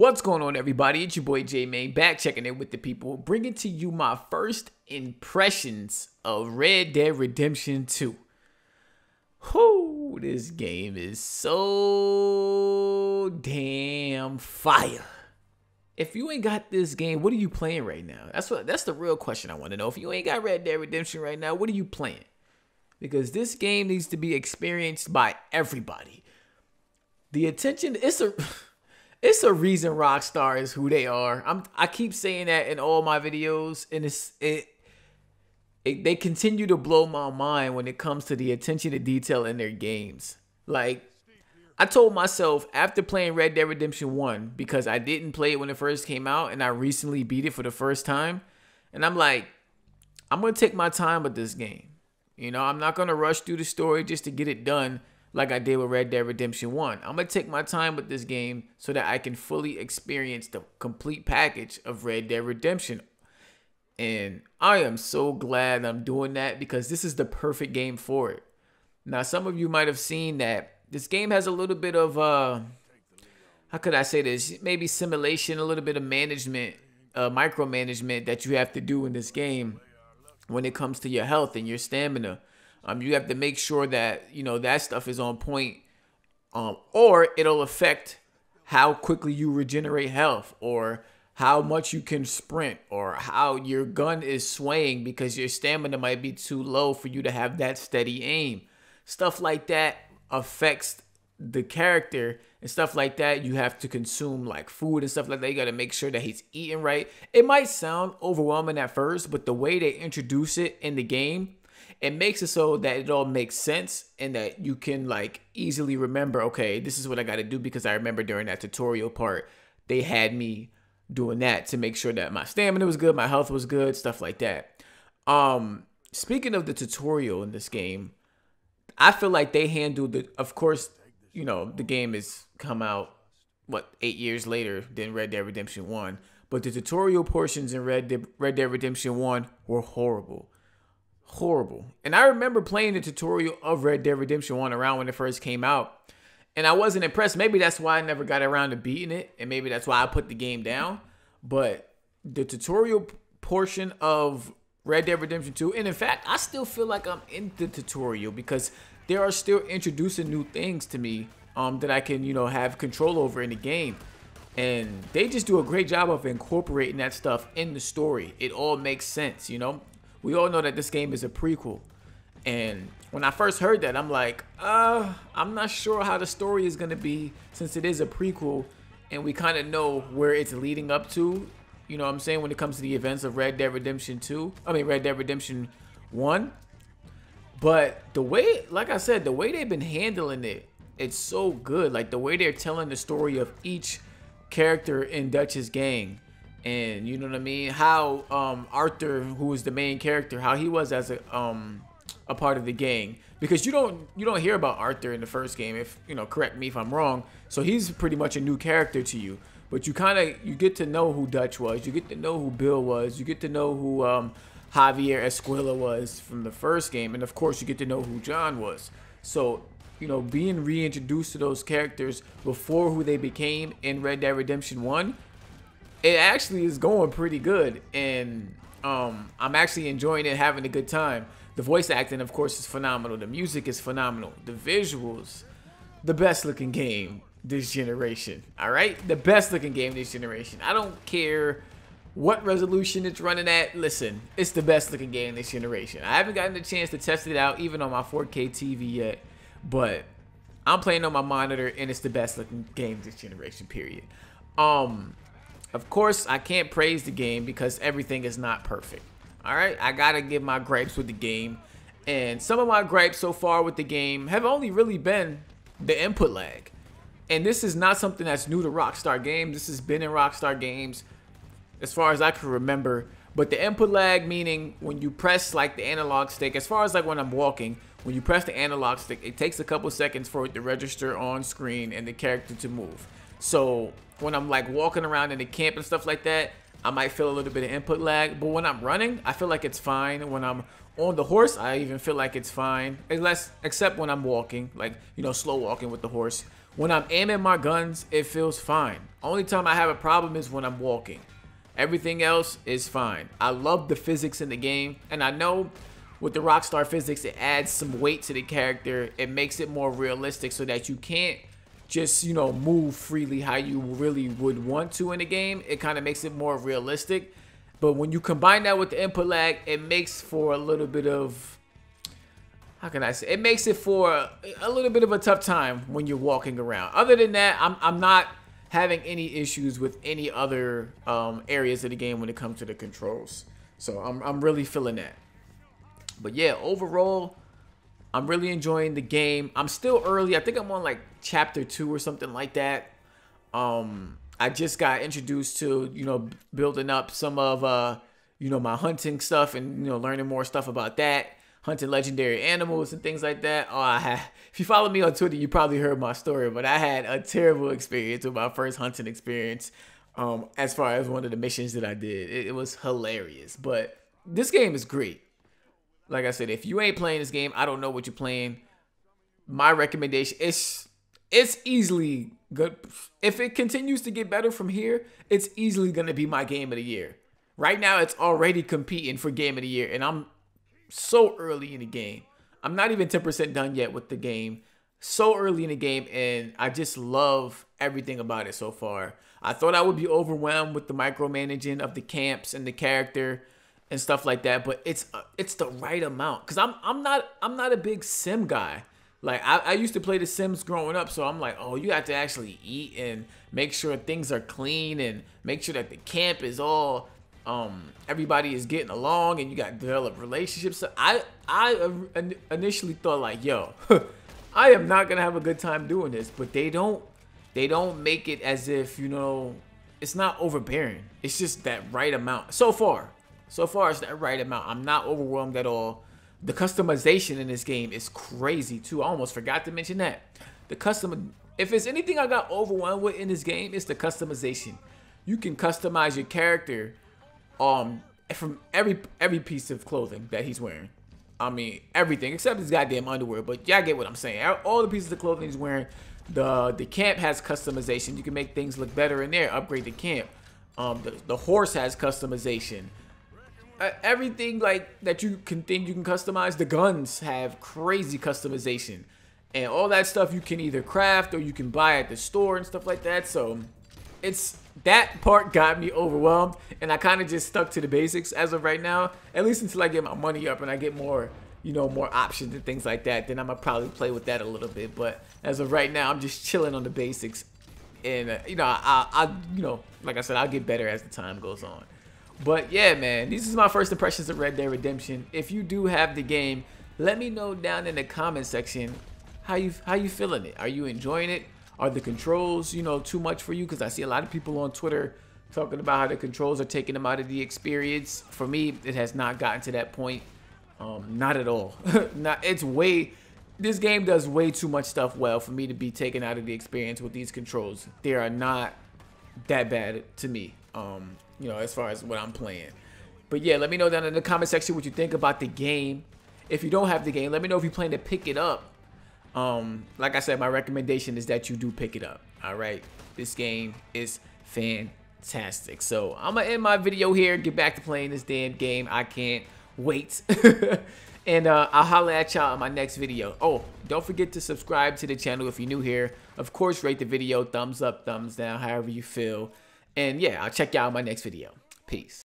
What's going on, everybody? It's your boy J-Main, back checking in with the people, bringing to you my first impressions of Red Dead Redemption 2. Whoo, this game is so damn fire. If you ain't got this game, what are you playing right now? That's the real question I want to know. If you ain't got Red Dead Redemption right now, what are you playing? Because this game needs to be experienced by everybody. The attention, it's a reason Rockstar is who they are. I keep saying that in all my videos, and they continue to blow my mind when it comes to the attention to detail in their games. Like, I told myself after playing Red Dead Redemption 1, because I didn't play it when it first came out, and I recently beat it for the first time, and I'm like, I'm going to take my time with this game. You know, I'm not going to rush through the story just to get it done like I did with Red Dead Redemption 1. I'm going to take my time with this game so that I can fully experience the complete package of Red Dead Redemption. And I am so glad I'm doing that because this is the perfect game for it. Now, some of you might have seen that this game has a little bit of, how could I say this? Maybe simulation, a little bit of management, micromanagement that you have to do in this game when it comes to your health and your stamina. You have to make sure that, you know, that stuff is on point, or it'll affect how quickly you regenerate health, or how much you can sprint, or how your gun is swaying because your stamina might be too low for you to have that steady aim. Stuff like that affects the character, and stuff like that you have to consume, like food and stuff like that. You got to make sure that he's eating right. It might sound overwhelming at first, but the way they introduce it in the game, it makes it so that it all makes sense and that you can like easily remember, okay, this is what I got to do, because I remember during that tutorial part, they had me doing that to make sure that my stamina was good, my health was good, stuff like that. Speaking of the tutorial in this game, I feel like they handled it. Of course, you know, the game has come out, what, 8 years later than Red Dead Redemption 1. But the tutorial portions in Red Dead Redemption 1 were horrible. Horrible. And I remember playing the tutorial of Red Dead Redemption 1 around when it first came out, and I wasn't impressed. Maybe that's why I never got around to beating it, and maybe that's why I put the game down. But the tutorial portion of Red Dead Redemption 2, and in fact, I still feel like I'm in the tutorial because they are still introducing new things to me that I can, you know, have control over in the game. And they just do a great job of incorporating that stuff in the story. It all makes sense, you know? We all know that this game is a prequel. And when I first heard that, I'm like, I'm not sure how the story is going to be, since it is a prequel and we kind of know where it's leading up to. You know what I'm saying? When it comes to the events of Red Dead Redemption 1. But the way, like I said, the way they've been handling it, it's so good. Like the way they're telling the story of each character in Dutch's gang. And you know what I mean? How Arthur, who was the main character, how he was as a part of the gang. Because you don't hear about Arthur in the first game. If you know, correct me if I'm wrong. So he's pretty much a new character to you. But you get to know who Dutch was. You get to know who Bill was. You get to know who Javier Escuela was from the first game. And of course, you get to know who John was. So, you know, being reintroduced to those characters before who they became in Red Dead Redemption 1, it actually is going pretty good. And I'm actually enjoying it, having a good time. The voice acting, of course, is phenomenal. The music is phenomenal. The visuals, the best looking game this generation. All right, the best looking game this generation. I don't care what resolution it's running at. Listen, it's the best looking game this generation. I haven't gotten the chance to test it out even on my 4K TV yet, but I'm playing on my monitor and it's the best looking game this generation, period. Of course, I can't praise the game because everything is not perfect. All right, I gotta give my gripes with the game, and some of my gripes so far with the game have only really been the input lag. And this is not something that's new to Rockstar Games. This has been in Rockstar Games as far as I can remember. But the input lag, meaning when you press like the analog stick, as far as like when I'm walking, when you press the analog stick, it takes a couple seconds for it to register on screen and the character to move. So when I'm like walking around in the camp and stuff like that, I might feel a little bit of input lag. But when I'm running, I feel like it's fine. When I'm on the horse, I even feel like it's fine. Except when I'm walking, like, you know, slow walking with the horse. When I'm aiming my guns, it feels fine. Only time I have a problem is when I'm walking. Everything else is fine. I love the physics in the game, and I know with the Rockstar physics, it adds some weight to the character. It makes it more realistic so that you can't just, you know, move freely how you really would want to in the game. It kind of makes it more realistic. But when you combine that with the input lag, it makes for a little bit of, how can I say, it makes it for a little bit of a tough time when you're walking around. Other than that, I'm not having any issues with any other areas of the game when it comes to the controls. So I'm really feeling that. But yeah, overall, I'm really enjoying the game. I'm still early. I think I'm on like chapter 2 or something like that. I just got introduced to, you know, building up some of, you know, my hunting stuff and, you know, learning more stuff about that. Hunting legendary animals and things like that. If you follow me on Twitter, you probably heard my story, but I had a terrible experience with my first hunting experience as far as one of the missions that I did. It was hilarious, but this game is great. Like I said, if you ain't playing this game, I don't know what you're playing. My recommendation is it's easily good. If it continues to get better from here, it's easily going to be my game of the year. Right now, it's already competing for game of the year, and I'm so early in the game. I'm not even 10% done yet with the game. So early in the game, and I just love everything about it so far. I thought I would be overwhelmed with the micromanaging of the camps and the character and stuff like that, but it's the right amount. Cause I'm not a big sim guy. Like I used to play The Sims growing up, so I'm like, oh, you have to actually eat and make sure things are clean and make sure that the camp is all everybody is getting along and you got to develop relationships. So I initially thought like, yo, I am not gonna have a good time doing this, but they don't make it as if, you know, it's not overbearing. It's just that right amount. So far it's that right amount. I'm not overwhelmed at all. The customization in this game is crazy too. I almost forgot to mention that. If it's anything I got overwhelmed with in this game, it's the customization. You can customize your character from every piece of clothing that he's wearing. I mean, everything except his goddamn underwear, but y'all get what I'm saying. All the pieces of clothing he's wearing. The camp has customization. You can make things look better in there, upgrade the camp. The horse has customization. Everything like that you can customize. The guns have crazy customization, and all that stuff you can either craft or you can buy at the store and stuff like that. So it's that part got me overwhelmed, and I kind of just stuck to the basics as of right now, at least until I get my money up and I get more, you know, more options and things like that. Then I'm gonna probably play with that a little bit, but as of right now, I'm just chilling on the basics, and you know, I you know, like I said, I'll get better as the time goes on. But yeah, man, these is my first impressions of Red Dead Redemption. If you do have the game, let me know down in the comment section how you feeling it. Are you enjoying it? Are the controls, you know, too much for you? Because I see a lot of people on Twitter talking about how the controls are taking them out of the experience. For me, it has not gotten to that point. Not at all. This game does way too much stuff well for me to be taken out of the experience with these controls. They are not that bad to me. You know, as far as what I'm playing. But yeah, let me know down in the comment section what you think about the game. If you don't have the game, let me know if you plan to pick it up. Like I said, my recommendation is that you do pick it up. All right, this game is fantastic. So I'm gonna end my video here, get back to playing this damn game. I can't wait. And I'll holler at y'all in my next video. Oh, don't forget to subscribe to the channel if you're new here. Of course, rate the video, thumbs up, thumbs down, however you feel. And yeah, I'll check y'all in my next video. Peace.